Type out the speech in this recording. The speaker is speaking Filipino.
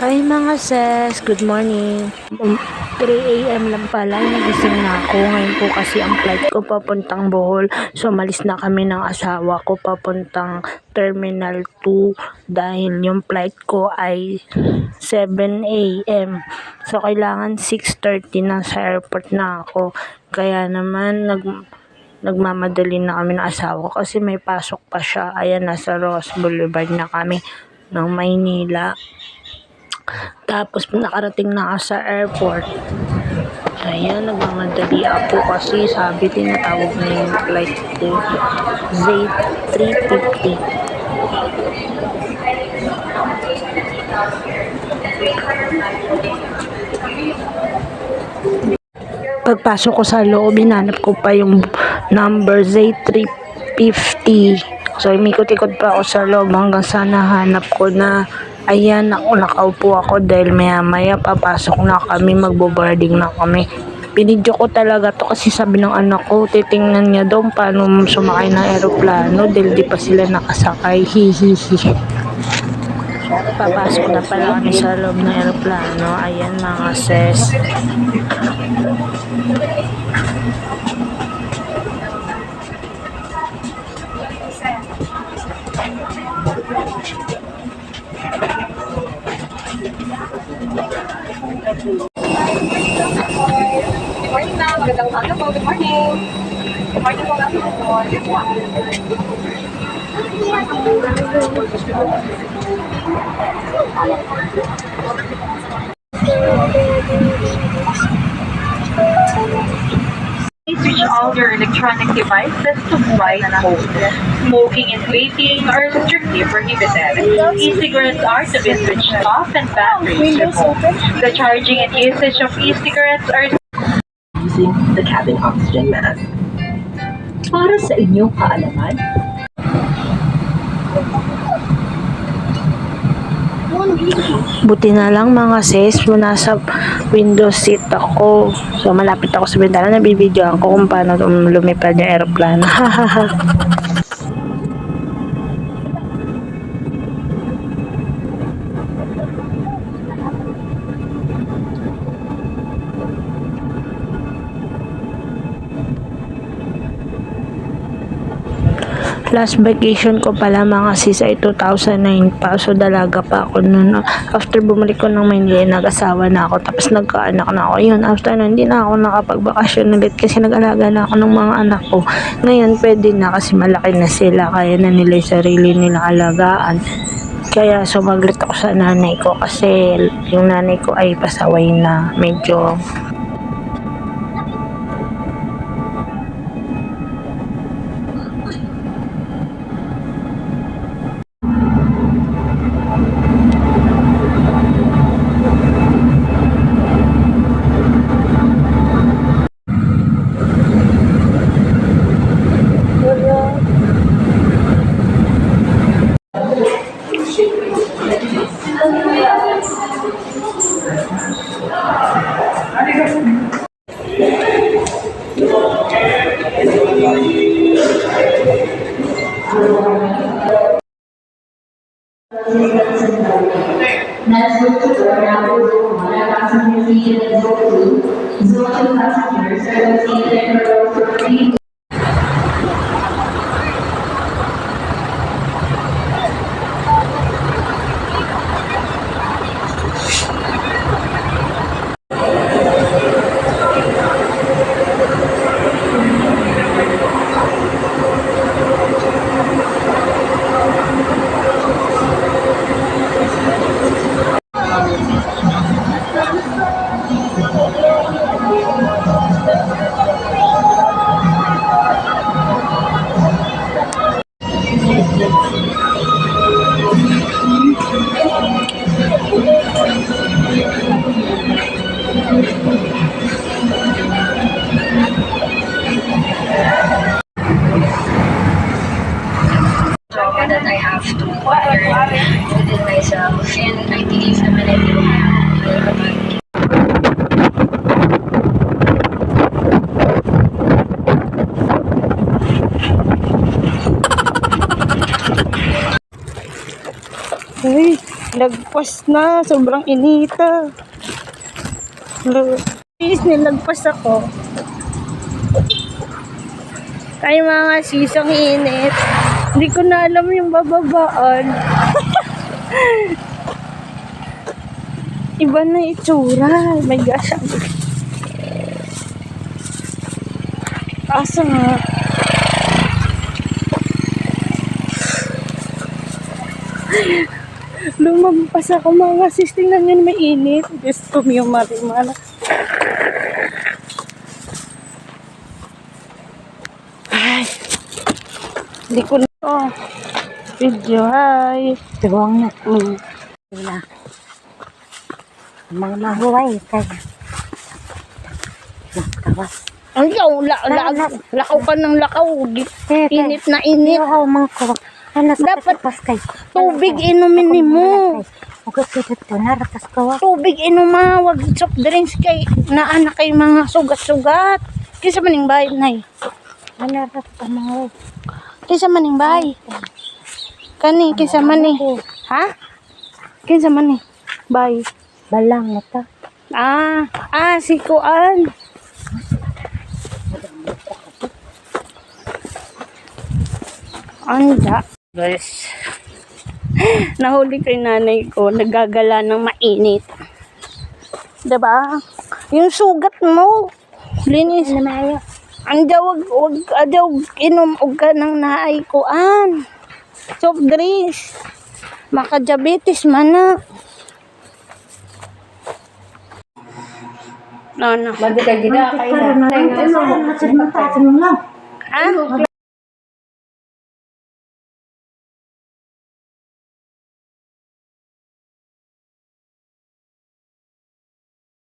Hi mga sis, good morning. 3 a.m. lang pala, nagising na ako. Ngayon po kasi ang flight ko papuntang Bohol. So malis na kami ng asawa ko papuntang Terminal 2 dahil yung flight ko ay 7 a.m. So kailangan 6:30 na sa airport na ako. Kaya naman nagmamadali na kami ng asawa ko kasi may pasok pa siya. Ayan, nasa Ross Boulevard na kami ng Maynila. Tapos nakarating na ako sa airport. Ayan, nagmamadali ako kasi sabi tinatawag na yung flight ko. Z350. Pagpasok ko sa loob, hinanap ko pa yung number Z350. So, umikot-ikot pa ako sa loob hanggang sa nahanap ko na. Ayan, nakaupo ako dahil maya-maya papasok na kami, magbo-boarding na kami. Pinidyo ko talaga to kasi sabi ng anak ko, titingnan niya daw paano sumakay ng aeroplano dahil di pa sila nakasakay. Hihihi. Papasok na pala kami sa loob ng aeroplano. Ayan mga sis. Good morning, ma'am. Magandang umaga po. Good morning. Good morning po, ma'am. Good morning. Please switch all your electronic devices to flight mode. Smoking and vaping are strictly prohibited. E-cigarettes are to be switched off and batteries removed. The charging and usage of e-cigarettes are using the cabin oxygen mask. Para sa inyong kaalaman, Buti na lang mga sis, nasa window seat ako. So malapit ako sa bintana, nabibidyoan ko kung paano lumipad yung aeroplano. Last vacation ko pala mga sis ay 2009 pa. So dalaga pa ako noon. After bumalik ko ng Maynila, nag-asawa na ako. Tapos nagkaanak na ako. Yun, after nun, hindi na ako nakapagbakasyon ulit kasi nag-alaga na ako ng mga anak ko. Ngayon, pwede na kasi malaki na sila. Kaya na nila yung sarili nilang alagaan. Kaya sumaglit ako sa nanay ko kasi yung nanay ko ay pasaway na, medyo Next group to board now is Zone 1, our passengers seated in Zone 2. Zone 2 passengers are seated in row 3. That I have to learn within myself, and I believe naman I will have Ay, Nilagpas na. Sobrang inita. Please, nilagpas ako. Ay mga sisang init. Hindi ko na alam yung bababaan. Iba na itsura. Oh my gosh. Asa nga? Lumagpas ako mga sis. Tingnan nyo, may init. Gusto mo yung marimana. Ay. Hindi ko na. Oh. Video, hi. Tuwang na. Wala. Mga mahuway. Kaya. Nakawas. Ang lakaw ka ng lakaw. Init na init. Iyo, mga kuwak. Dapat pas kay. tubig inumin mo. Huwag kita ito. Narapas kawa. Tubig inuma. Wag soft drinks kay naanak kay mga sugat-sugat. Kisa maning bahay, nay. Narapas ka mga. Kisa maning bahay. Kani, kisa mani. Ha? Kisa mani. Bahay. Balang na ta. Si Kuan. Anda. Guys. Nahuli kay nanay ko. Nagagala ng mainit. Diba? Yung sugat mo. Linis. Namayo. Anda, wag inom og ka ng naay Kuan. Soft drinks. Maka-diabetes man na. Magdagdag kayo na. Ha?